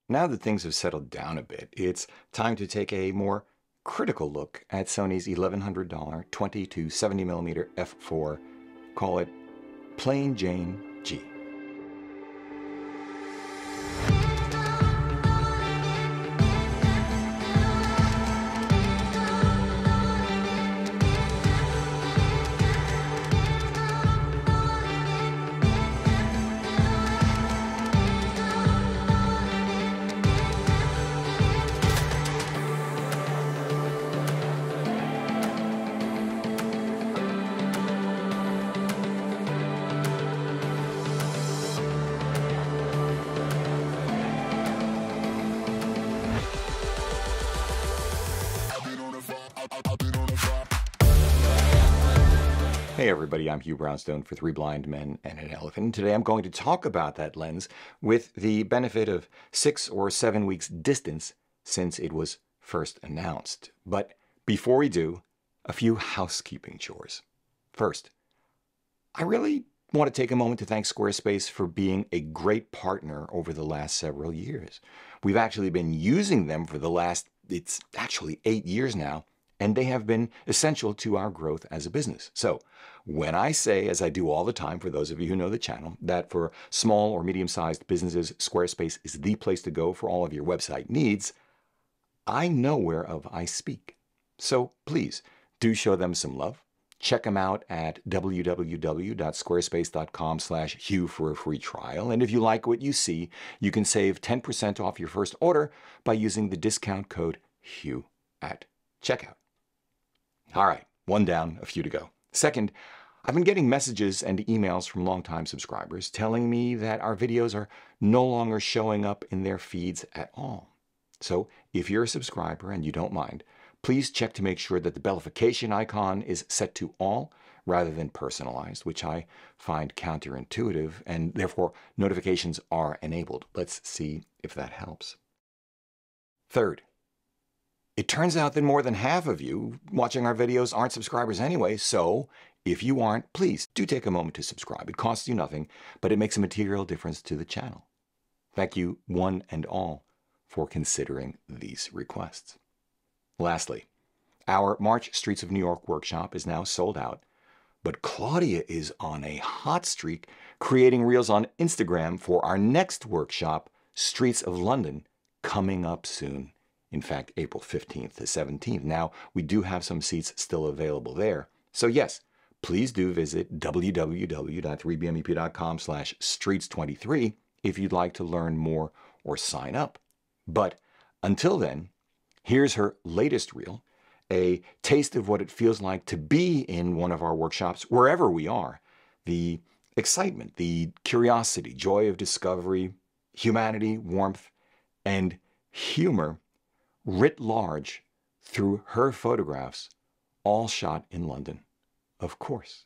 Now that things have settled down a bit, it's time to take a more critical look at Sony's $1,100 20 to 70mm f4, call it Plain Jane G. Hey everybody, I'm Hugh Brownstone for Three Blind Men and an Elephant. And today I'm going to talk about that lens with the benefit of 6 or 7 weeks distance since it was first announced. But before we do, a few housekeeping chores. First, I really want to take a moment to thank Squarespace for being a great partner over the last several years. We've actually been using them for the last, it's actually 8 years now, and they have been essential to our growth as a business. So when I say, as I do all the time for those of you who know the channel, that for small or medium-sized businesses, Squarespace is the place to go for all of your website needs, I know whereof I speak. So please do show them some love. Check them out at www.squarespace.com/Hugh for a free trial. And if you like what you see, you can save 10% off your first order by using the discount code Hugh at checkout. All right, one down, a few to go. Second, I've been getting messages and emails from longtime subscribers telling me that our videos are no longer showing up in their feeds at all. So if you're a subscriber and you don't mind, please check to make sure that the bellification icon is set to all rather than personalized, which I find counterintuitive, and therefore notifications are enabled. Let's see if that helps. Third, it turns out that more than half of you watching our videos aren't subscribers anyway, so if you aren't, please do take a moment to subscribe. It costs you nothing, but it makes a material difference to the channel. Thank you, one and all, for considering these requests. Lastly, our March Streets of New York workshop is now sold out, but Claudia is on a hot streak creating reels on Instagram for our next workshop, Streets of London, coming up soon. In fact, April 15th to 17th. Now, we do have some seats still available there. So yes, please do visit www.3bmep.com/streets23 if you'd like to learn more or sign up. But until then, here's her latest reel, a taste of what it feels like to be in one of our workshops, wherever we are. The excitement, the curiosity, joy of discovery, humanity, warmth, and humor writ large through her photographs, all shot in London, of course.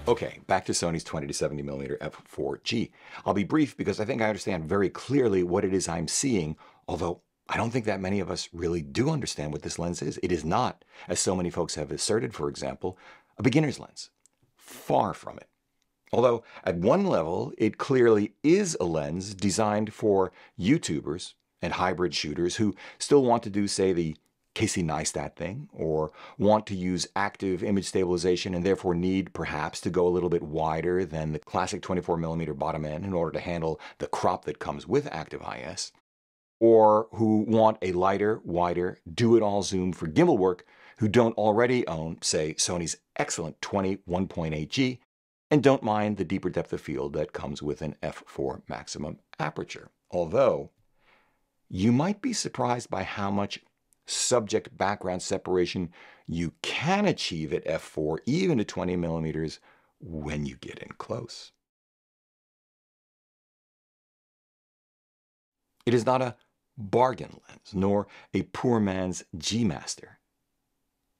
Okay, back to Sony's 20 to 70mm f4G. I'll be brief because I think I understand very clearly what it is I'm seeing, although I don't think that many of us really do understand what this lens is. It is not, as so many folks have asserted, for example, a beginner's lens. Far from it. Although, at one level, it clearly is a lens designed for YouTubers and hybrid shooters who still want to do, say, the Casey Neistat thing, or want to use active image stabilization and therefore need, perhaps, to go a little bit wider than the classic 24mm bottom end in order to handle the crop that comes with active IS. or who want a lighter, wider, do-it-all zoom for gimbal work who don't already own, say, Sony's excellent 21.8G and don't mind the deeper depth of field that comes with an f4 maximum aperture. Although, you might be surprised by how much subject background separation you can achieve at f4, even at 20 millimeters, when you get in close. It is not a bargain lens, nor a poor man's G-Master.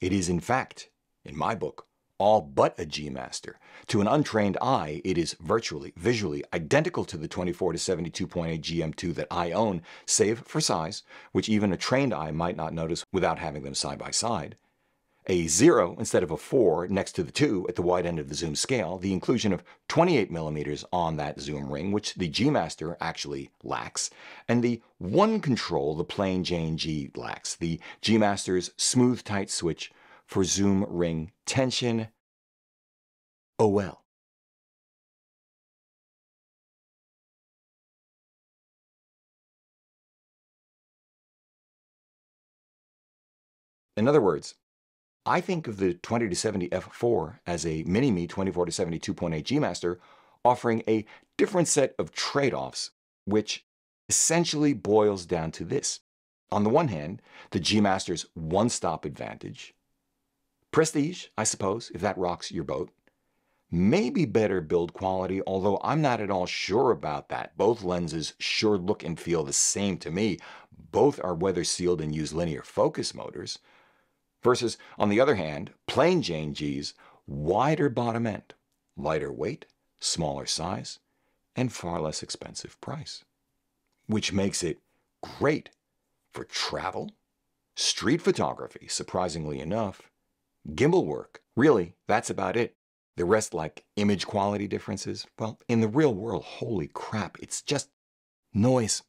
It is, in fact, in my book, all but a G-Master. To an untrained eye, it is virtually, visually identical to the 24 to 72.8 GM2 that I own, save for size, which even a trained eye might not notice without having them side by side. A 0 instead of a 4 next to the 2 at the wide end of the zoom scale, the inclusion of 28 millimeters on that zoom ring, which the G-Master actually lacks, and the one control the plain Jane G lacks, the G-Master's smooth tight switch for zoom ring tension. Oh well. In other words, I think of the 20 to 70 f4 as a mini-me 24 to 72.8 G-Master offering a different set of trade-offs, which essentially boils down to this. On the one hand, the G-Master's one-stop advantage. Prestige, I suppose, if that rocks your boat. Maybe better build quality, although I'm not at all sure about that. Both lenses sure look and feel the same to me. Both are weather sealed and use linear focus motors. Versus, on the other hand, plain Jane G's wider bottom end, lighter weight, smaller size, and far less expensive price. Which makes it great for travel, street photography, surprisingly enough, gimbal work. Really, that's about it. The rest, like image quality differences, well, in the real world, holy crap, it's just noise.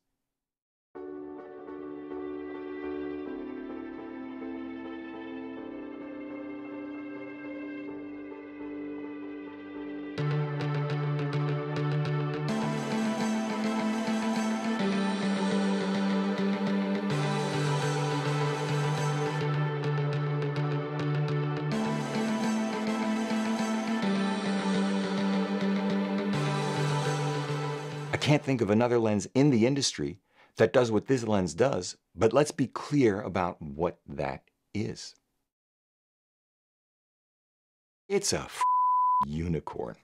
I can't think of another lens in the industry that does what this lens does, but let's be clear about what that is. It's a unicorn.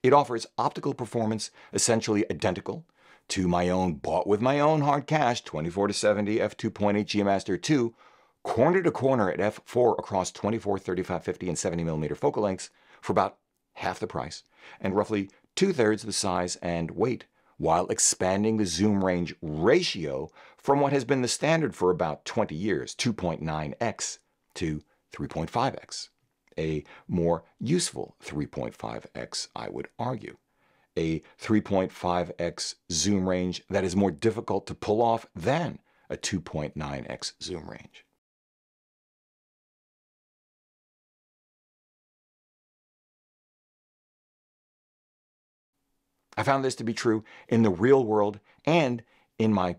It offers optical performance essentially identical to my own bought with my own hard cash 24 to 70 f2.8 G-Master 2, corner to corner at f4 across 24, 35, 50, and 70 millimeter focal lengths for about half the price and roughly 2/3 the size and weight, while expanding the zoom range ratio from what has been the standard for about 20 years, 2.9x to 3.5x. A more useful 3.5x, I would argue. A 3.5x zoom range that is more difficult to pull off than a 2.9x zoom range. I found this to be true in the real world and in my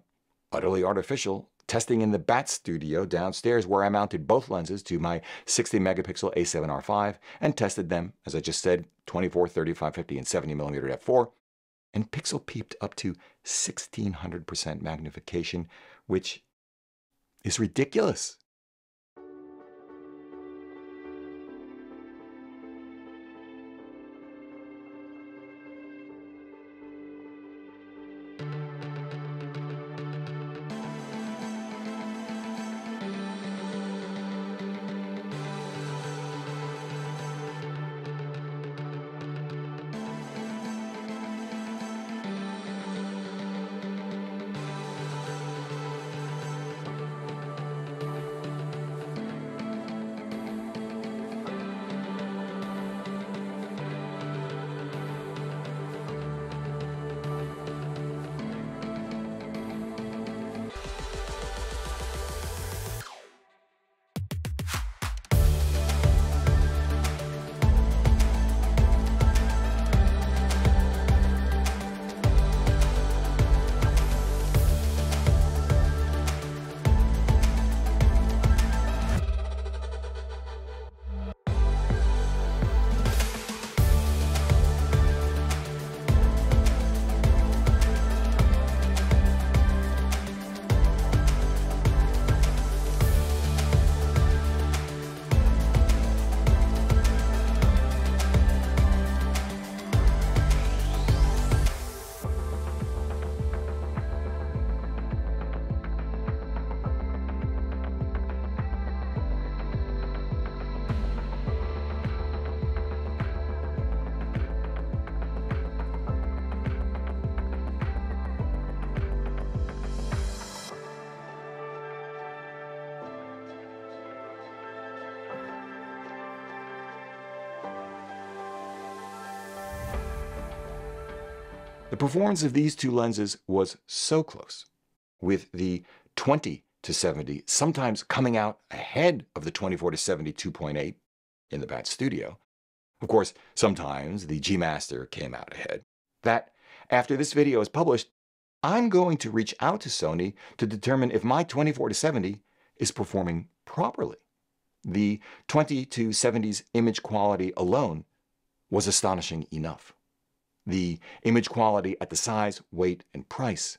utterly artificial testing in the Bat studio downstairs, where I mounted both lenses to my 60 megapixel A7R5 and tested them, as I just said, 24, 35, 50, and 70 millimeter f4, and pixel peeped up to 1600% magnification, which is ridiculous. The performance of these two lenses was so close, with the 20-70 sometimes coming out ahead of the 24-70 2.8 in the Bat Studio. Of course, sometimes the G Master came out ahead. That after this video is published, I'm going to reach out to Sony to determine if my 24-70 is performing properly. The 20-70's image quality alone was astonishing enough. The image quality at the size, weight, and price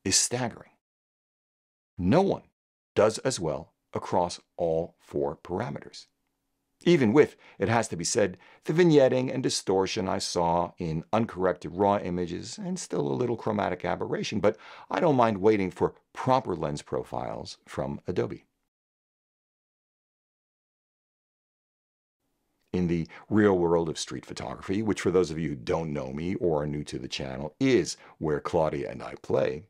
is staggering. No one does as well across all four parameters. Even with, it has to be said, the vignetting and distortion I saw in uncorrected raw images and still a little chromatic aberration, but I don't mind waiting for proper lens profiles from Adobe. In the real world of street photography, which for those of you who don't know me or are new to the channel is where Claudia and I play,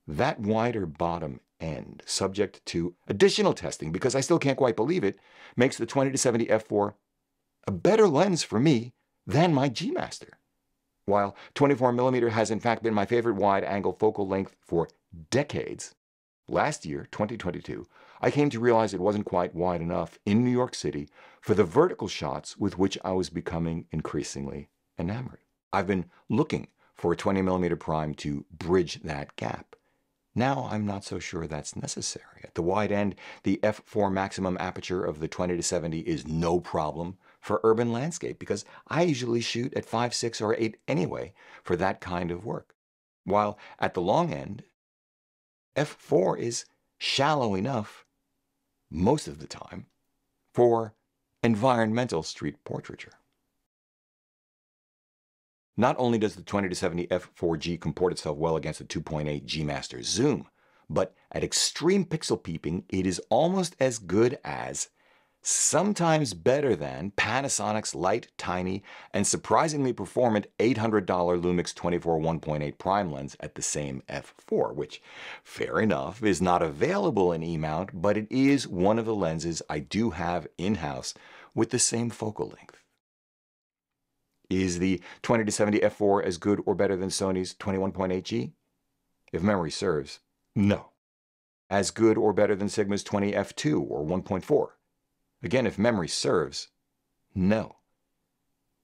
that wider bottom end, subject to additional testing, because I still can't quite believe it, makes the 20-70 f4 a better lens for me than my G Master. While 24mm has in fact been my favorite wide-angle focal length for decades, last year, 2022, I came to realize it wasn't quite wide enough in New York City for the vertical shots with which I was becoming increasingly enamored. I've been looking for a 20mm prime to bridge that gap. Now I'm not so sure that's necessary. At the wide end, the f4 maximum aperture of the 20-70 is no problem for urban landscape because I usually shoot at 5, 6, or 8 anyway for that kind of work. While at the long end, f4 is shallow enough most of the time for environmental street portraiture. Not only does the 20-70 f4G comport itself well against the 2.8 G Master zoom, but at extreme pixel peeping, it is almost as good as, sometimes better than, Panasonic's light, tiny, and surprisingly performant $800 Lumix 24 1.8 prime lens at the same f4, which, fair enough, is not available in E-mount, but it is one of the lenses I do have in-house with the same focal length. Is the 20-70 f4 as good or better than Sony's 21.8G? If memory serves, no. As good or better than Sigma's 20 f2 or 1.4? Again, if memory serves, no.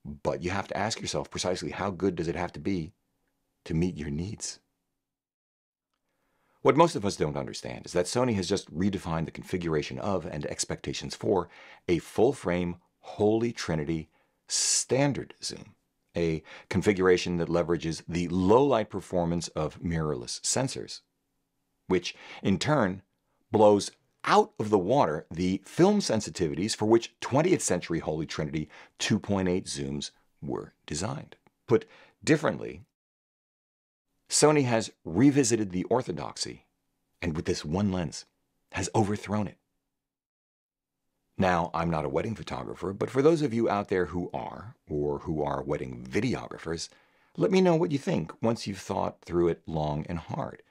But you have to ask yourself precisely how good does it have to be to meet your needs? What most of us don't understand is that Sony has just redefined the configuration of and expectations for a full-frame Holy Trinity standard zoom, a configuration that leverages the low-light performance of mirrorless sensors, which in turn blows out of the water the film sensitivities for which 20th century Holy Trinity 2.8 zooms were designed. Put differently, Sony has revisited the orthodoxy and with this one lens has overthrown it. Now, I'm not a wedding photographer, but for those of you out there who are, or who are wedding videographers, let me know what you think once you've thought through it long and hard.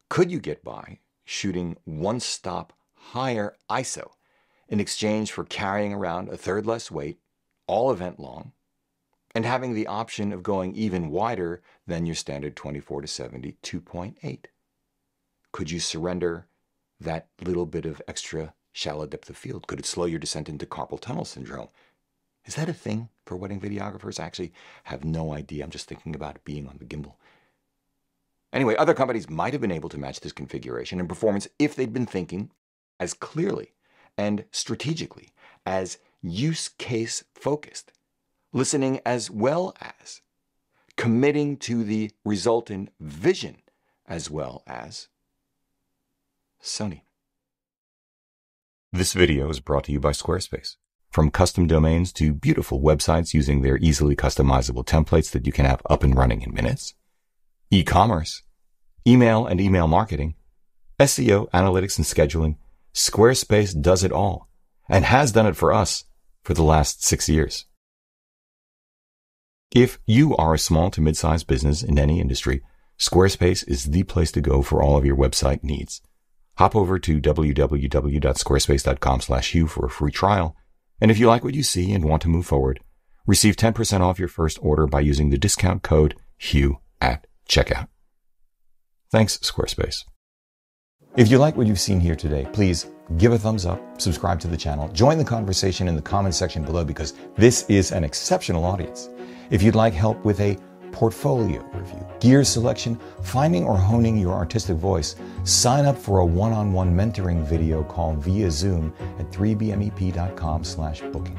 Could you get by shooting one stop higher ISO in exchange for carrying around a third less weight, all event long, and having the option of going even wider than your standard 24-70 2.8? Could you surrender that little bit of extra shallow depth of field? Could it slow your descent into carpal tunnel syndrome? Is that a thing for wedding videographers? I actually have no idea. I'm just thinking about it being on the gimbal. Anyway, other companies might have been able to match this configuration and performance if they'd been thinking as clearly and strategically, as use case focused, listening as well as committing to the resultant vision as well as Sony. This video is brought to you by Squarespace. From custom domains to beautiful websites using their easily customizable templates that you can have up and running in minutes, e-commerce, email and email marketing, SEO, analytics, and scheduling, Squarespace does it all and has done it for us for the last 6 years. If you are a small to mid-sized business in any industry, Squarespace is the place to go for all of your website needs. Hop over to www.squarespace.com/Hugh for a free trial. And if you like what you see and want to move forward, Receive 10% off your first order by using the discount code HUGH at checkout. Thanks, Squarespace. If you like what you've seen here today, please give a thumbs up, subscribe to the channel, join the conversation in the comment section below because this is an exceptional audience. If you'd like help with a portfolio review, gear selection, finding or honing your artistic voice, sign up for a one-on-one mentoring video call via Zoom at 3bmep.com/booking.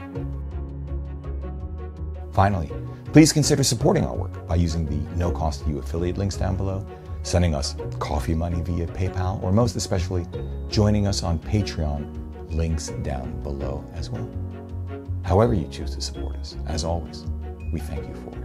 Finally, please consider supporting our work by using the no-cost-to-you affiliate links down below, sending us coffee money via PayPal, or most especially, joining us on Patreon, links down below as well. However you choose to support us, as always, we thank you for it.